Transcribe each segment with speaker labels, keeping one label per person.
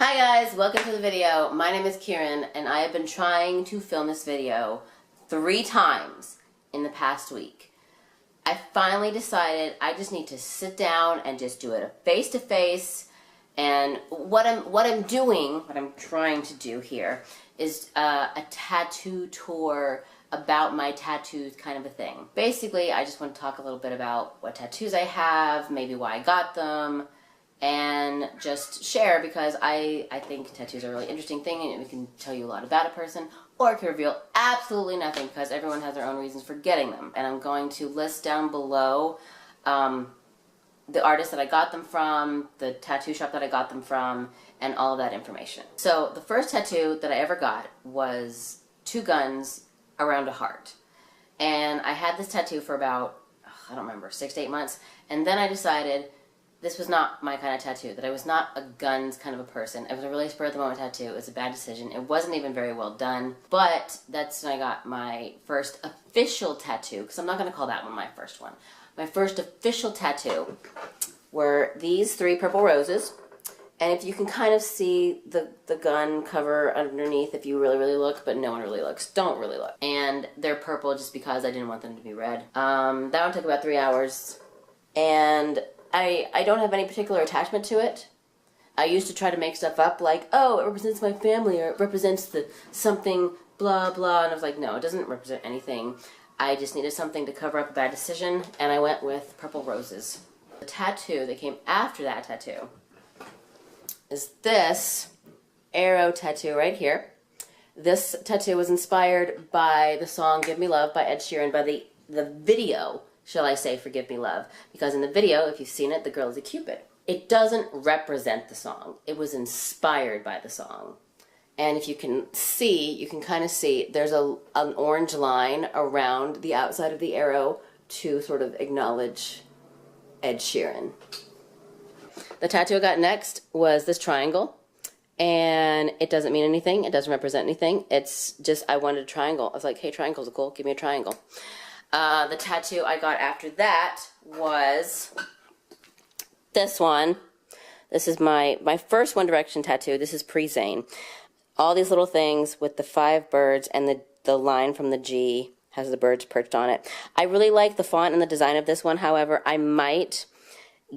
Speaker 1: Hi guys, welcome to the video. My name is Kieran and I have been trying to film this video 3 times in the past week. I finally decided I just need to sit down and just do it face to face. And what I'm trying to do here is a tattoo tour about my tattoos, kind of a thing. Basically, I just want to talk a little bit about what tattoos I have, maybe why I got them, and just share, because I think tattoos are a really interesting thing and it can tell you a lot about a person, or it can reveal absolutely nothing because everyone has their own reasons for getting them. And I'm going to list down below the artist that I got them from, the tattoo shop that I got them from, and all of that information. So the first tattoo that I ever got was 2 guns around a heart. And I had this tattoo for about, I don't remember, 6 to 8 months. And then I decided this was not my kind of tattoo, that I was not a guns kind of a person. It was a really spur-of-the-moment tattoo. It was a bad decision. It wasn't even very well done. But that's when I got my first official tattoo, because I'm not going to call that one my first one. My first official tattoo were these 3 purple roses. And if you can kind of see the gun cover underneath, if you really look, but no one really looks, don't really look. And they're purple just because I didn't want them to be red. That one took about 3 hours. And I don't have any particular attachment to it. I used to try to make stuff up like, oh, it represents my family, or it represents the something, blah, blah. And I was like, no, it doesn't represent anything. I just needed something to cover up a bad decision, and I went with purple roses. The tattoo that came after that tattoo is this arrow tattoo right here. This tattoo was inspired by the song Give Me Love by Ed Sheeran, by the video, shall I say, for Give Me Love. Because in the video, if you've seen it, the girl is a cupid. It doesn't represent the song. It was inspired by the song. And if you can see, you can kind of see, there's an orange line around the outside of the arrow to sort of acknowledge Ed Sheeran. The tattoo I got next was this triangle. And it doesn't mean anything. It doesn't represent anything. It's just, I wanted a triangle. I was like, hey, triangles are cool. Give me a triangle. The tattoo I got after that was this one. This is my first One Direction tattoo. This is pre-Zayn. All these little things with the 5 birds, and the line from the G has the birds perched on it. I really like the font and the design of this one. However, I might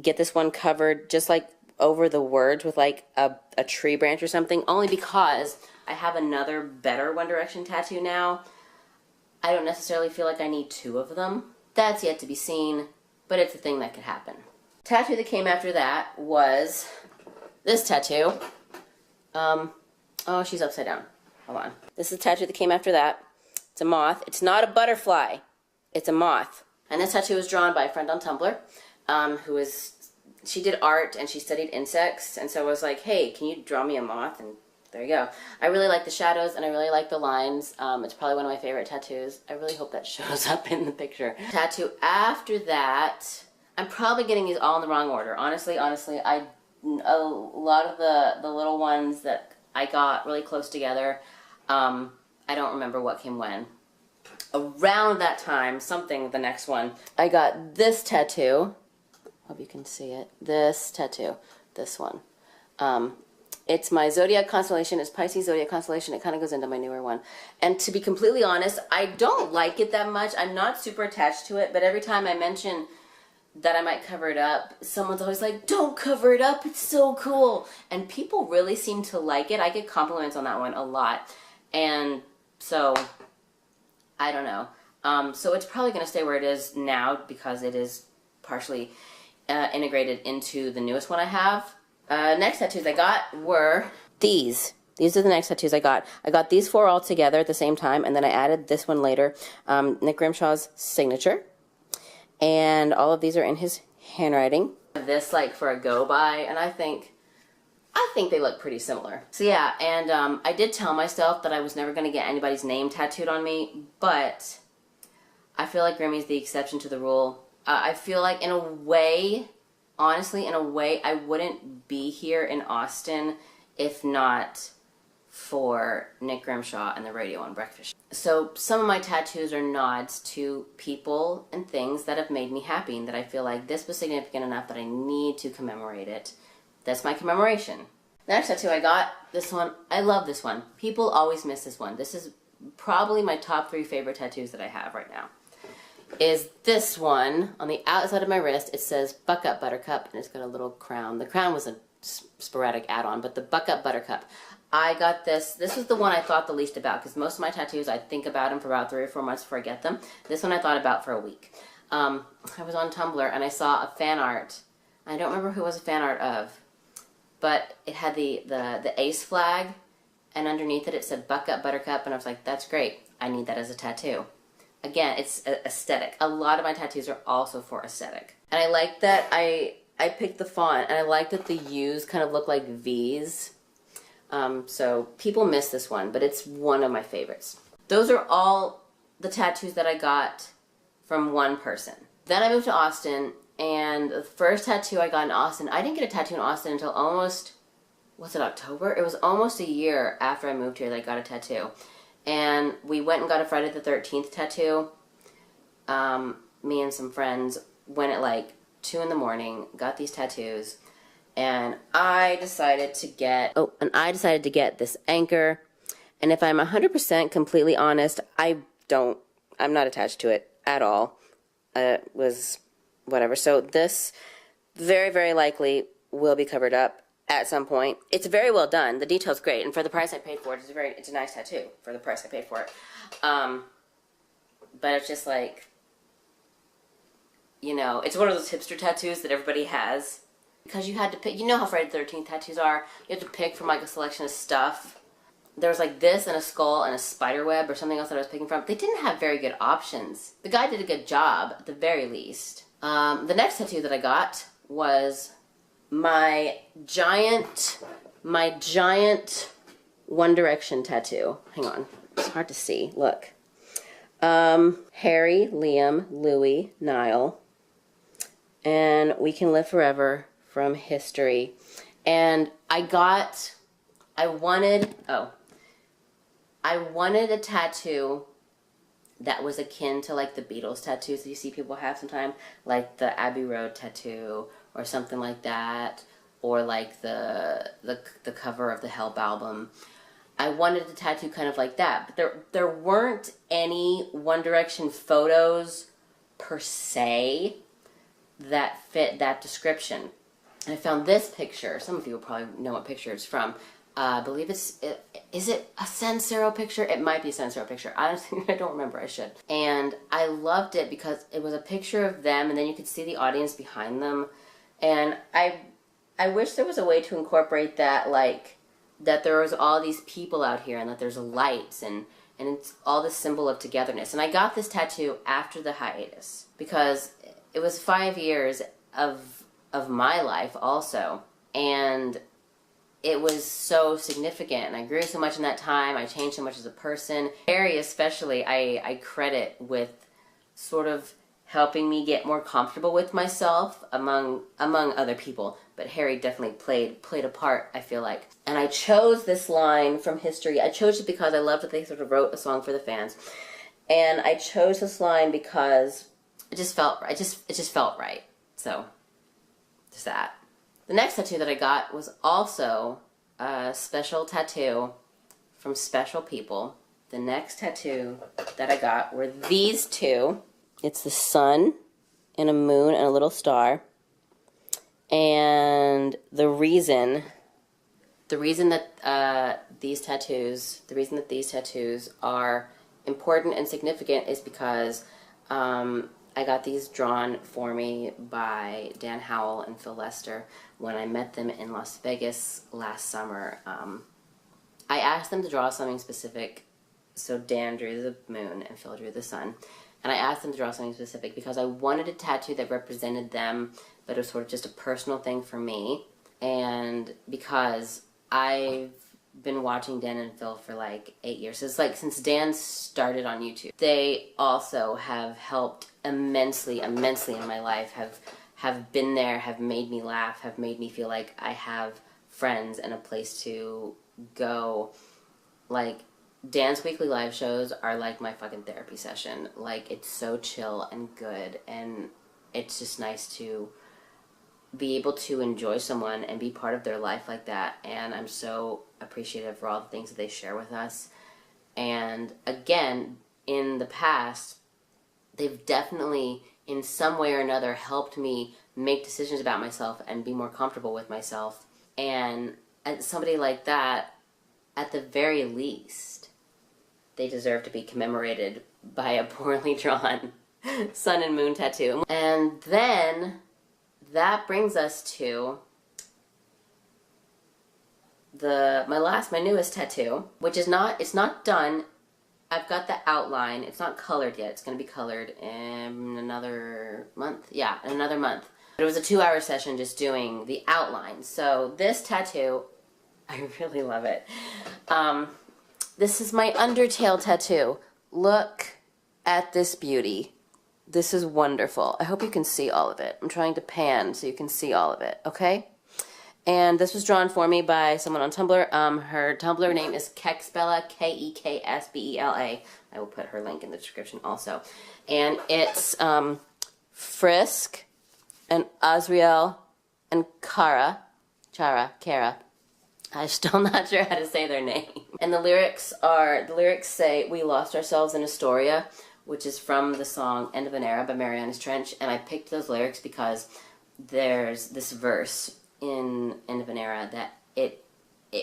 Speaker 1: get this one covered just like over the words with like a tree branch or something, only because I have another better One Direction tattoo now. I don't necessarily feel like I need 2 of them. That's yet to be seen, but it's a thing that could happen. Tattoo that came after that was this tattoo. Oh, she's upside down. Hold on. This is a tattoo that came after that. It's a moth. It's not a butterfly. It's a moth. And this tattoo was drawn by a friend on Tumblr, she did art and she studied insects, and so I was like, hey, can you draw me a moth? And there you go. I really like the shadows and I really like the lines. It's probably one of my favorite tattoos. I really hope that shows up in the picture. Tattoo after that, I'm probably getting these all in the wrong order. Honestly, a lot of the little ones that I got really close together, I don't remember what came when. Around that time, the next one, I got this tattoo. Hope you can see it. This tattoo. This one. It's my zodiac constellation. It's Pisces zodiac constellation. It kind of goes into my newer one. And to be completely honest, I don't like it that much. I'm not super attached to it, but every time I mention that I might cover it up, someone's always like, don't cover it up, it's so cool. And people really seem to like it. I get compliments on that one a lot. And so, I don't know. So it's probably going to stay where it is now because it is partially integrated into the newest one I have. Next tattoos I got were these. These are the next tattoos I got. I got these 4 all together at the same time, and then I added this one later. Nick Grimshaw's signature. And all of these are in his handwriting. This like for a go-by, and I think they look pretty similar. So yeah, and I did tell myself that I was never going to get anybody's name tattooed on me, but I feel like Grimmy's the exception to the rule. I feel like in a way, honestly, in a way, I wouldn't be here in Austin if not for Nick Grimshaw and the Radio on Breakfast. So some of my tattoos are nods to people and things that have made me happy and that I feel like this was significant enough that I need to commemorate it. That's my commemoration. The next tattoo I got, this one, I love this one. People always miss this one. This is probably my top 3 favorite tattoos that I have right now. Is this one on the outside of my wrist. It says Buck Up Buttercup, and it's got a little crown. The crown was a sporadic add-on, but the Buck Up Buttercup. I got this. This was the one I thought the least about, because most of my tattoos, I think about them for about 3 or 4 months before I get them. This one I thought about for a week. I was on Tumblr, and I saw a fan art. I don't remember who it was a fan art of, but it had the ace flag, and underneath it, it said Buck Up Buttercup, and I was like, that's great. I need that as a tattoo. Again, it's aesthetic. A lot of my tattoos are also for aesthetic. And I like that I picked the font, and I like that the U's kind of look like V's. So people miss this one, but it's one of my favorites. Those are all the tattoos that I got from one person. Then I moved to Austin, and the first tattoo I got in Austin, I didn't get a tattoo in Austin until almost, was it October? It was almost a year after I moved here that I got a tattoo. And we went and got a Friday the 13th tattoo. Me and some friends went at like 2 in the morning, got these tattoos, and I decided to get, this anchor. And if I'm 100% completely honest, I'm not attached to it at all. It was whatever. So this very, very likely will be covered up at some point. It's very well done. The detail's great, and for the price I paid for it, it's a nice tattoo for the price I paid for it. But it's just like, you know, it's one of those hipster tattoos that everybody has, because you had to pick. You know how Friday the 13th tattoos are. You have to pick from like a selection of stuff. There was like this and a skull and a spider web or something else that I was picking from. They didn't have very good options. The guy did a good job at the very least. The next tattoo that I got was my giant One Direction tattoo. Hang on, it's hard to see. Look, Harry, Liam, Louis, Niall, and We Can Live Forever from History. And I wanted a tattoo that was akin to like the Beatles tattoos that you see people have sometimes, like the Abbey Road tattoo or something like that, or like the cover of the Help album. I wanted a tattoo kind of like that, but there weren't any One Direction photos per se that fit that description. And I found this picture. Some of you will probably know what picture it's from. I believe is it a San Siro picture? It might be a San Siro picture. Honestly, I don't remember. I should. And I loved it because it was a picture of them, and then you could see the audience behind them. And I wish there was a way to incorporate that, like, that there was all these people out here, and that there's lights, and it's all this symbol of togetherness. And I got this tattoo after the hiatus because it was 5 years of my life also, and it was so significant, and I grew so much in that time. I changed so much as a person. Harry especially, I credit with sort of helping me get more comfortable with myself among other people. But Harry definitely played a part, I feel like. And I chose this line from History. I chose it because I loved that they sort of wrote a song for the fans. And I chose this line because it just felt right. So, just that. The next tattoo that I got was also a special tattoo from special people. The next tattoo that I got were these two. It's the sun and a moon and a little star. And the reason that these tattoos are important and significant is because I got these drawn for me by Dan Howell and Phil Lester when I met them in Las Vegas last summer. I asked them to draw something specific, so Dan drew the moon and Phil drew the sun. And I asked them to draw something specific because I wanted a tattoo that represented them, but it was sort of just a personal thing for me. And because I've been watching Dan and Phil for like 8 years. So it's like since Dan started on YouTube. They also have helped immensely in my life, have been there, have made me laugh, have made me feel like I have friends and a place to go. Like, Dan's weekly live shows are like my fucking therapy session. Like, it's so chill and good, and it's just nice to be able to enjoy someone and be part of their life like that. And I'm so appreciative for all the things that they share with us. And again, in the past, they've definitely, in some way or another, helped me make decisions about myself and be more comfortable with myself. And as somebody like that, at the very least, they deserve to be commemorated by a poorly drawn sun and moon tattoo. And then that brings us to my newest tattoo, which is it's not done. I've got the outline. It's not colored yet. It's going to be colored in another month. Yeah, in another month. But it was a 2-hour session just doing the outline. So this tattoo, I really love it. This is my Undertale tattoo. Look at this beauty. This is wonderful. I hope you can see all of it. I'm trying to pan so you can see all of it, okay? And this was drawn for me by someone on Tumblr. Her Tumblr name is Keksbella, Keksbela. I will put her link in the description also. And it's Frisk and Azriel and Kara. I'm still not sure how to say their name. And the lyrics say, "We lost ourselves in Astoria," which is from the song End of an Era by Marianas Trench. And I picked those lyrics because there's this verse in End of an Era that it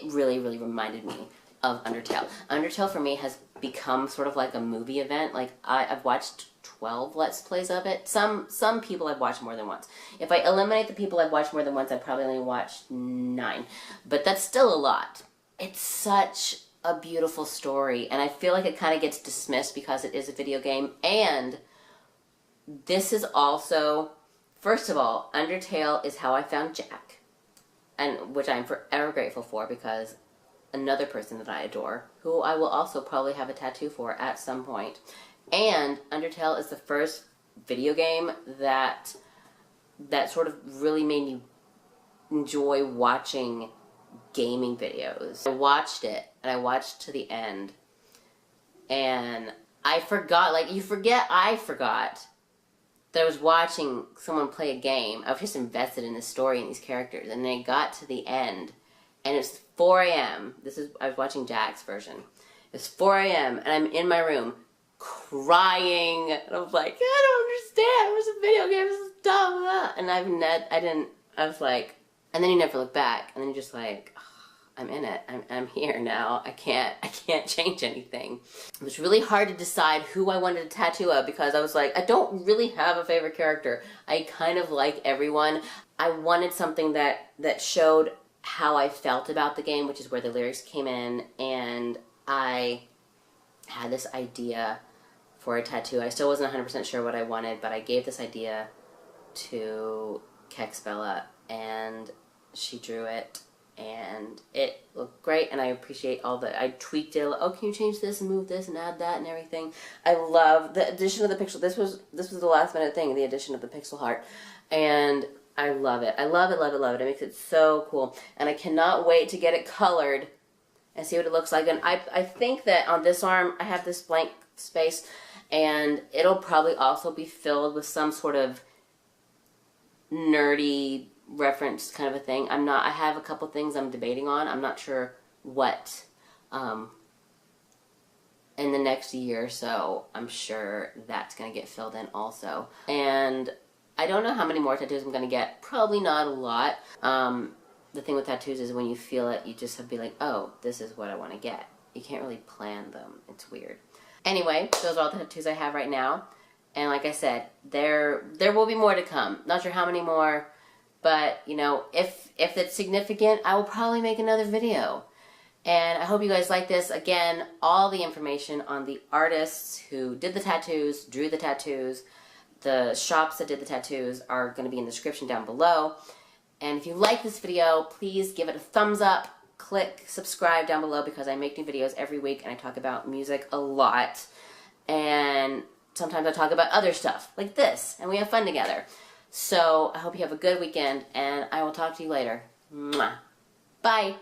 Speaker 1: really, really reminded me of Undertale. Undertale for me has become sort of like a movie event. Like I've watched 12 Let's Plays of it. Some people I've watched more than once. If I eliminate the people I've watched more than once, I've probably only watched 9. But that's still a lot. It's such a beautiful story, and I feel like it kind of gets dismissed because it is a video game. And this is also, first of all, Undertale is how I found Jack, and which I'm forever grateful for, because another person that I adore, who I will also probably have a tattoo for at some point. And Undertale is the first video game that sort of really made me enjoy watching gaming videos. I watched it, and I watched to the end, and I forgot, like, I forgot that I was watching someone play a game. I was just invested in the story and these characters, and then I got to the end, and it's 4 a.m. I was watching Jack's version. It's 4 a.m., and I'm in my room crying, and I was like, I don't understand, it was a video game, this is dumb, and I was like, and then you never look back, and then you're just like, oh, I'm in it, I'm here now, I can't change anything. It was really hard to decide who I wanted a tattoo of, because I was like, I don't really have a favorite character. I kind of like everyone. I wanted something that showed how I felt about the game, which is where the lyrics came in, and I had this idea for a tattoo. I still wasn't 100% sure what I wanted, but I gave this idea to Keksbella, and she drew it, and it looked great, and I appreciate I tweaked it. Oh, can you change this and move this and add that and everything? I love the addition of the pixel. This was the last minute thing, the addition of the pixel heart, and I love it. I love it, love it, love it. It makes it so cool, and I cannot wait to get it colored and see what it looks like. And I think that on this arm, I have this blank space, and it'll probably also be filled with some sort of nerdy reference kind of a thing. I have a couple things I'm debating on. I'm not sure what in the next year or so. I'm sure that's going to get filled in also. And I don't know how many more tattoos I'm going to get. Probably not a lot. The thing with tattoos is when you feel it, you just have to be like, oh, this is what I want to get. You can't really plan them. It's weird. Anyway, those are all the tattoos I have right now. And like I said, there will be more to come. Not sure how many more, but, you know, if it's significant, I will probably make another video. And I hope you guys like this. Again, all the information on the artists who did the tattoos, drew the tattoos, the shops that did the tattoos are going to be in the description down below. And if you like this video, please give it a thumbs up. Click subscribe down below, because I make new videos every week and I talk about music a lot. And sometimes I talk about other stuff like this, and we have fun together. So I hope you have a good weekend, and I will talk to you later. Mwah. Bye.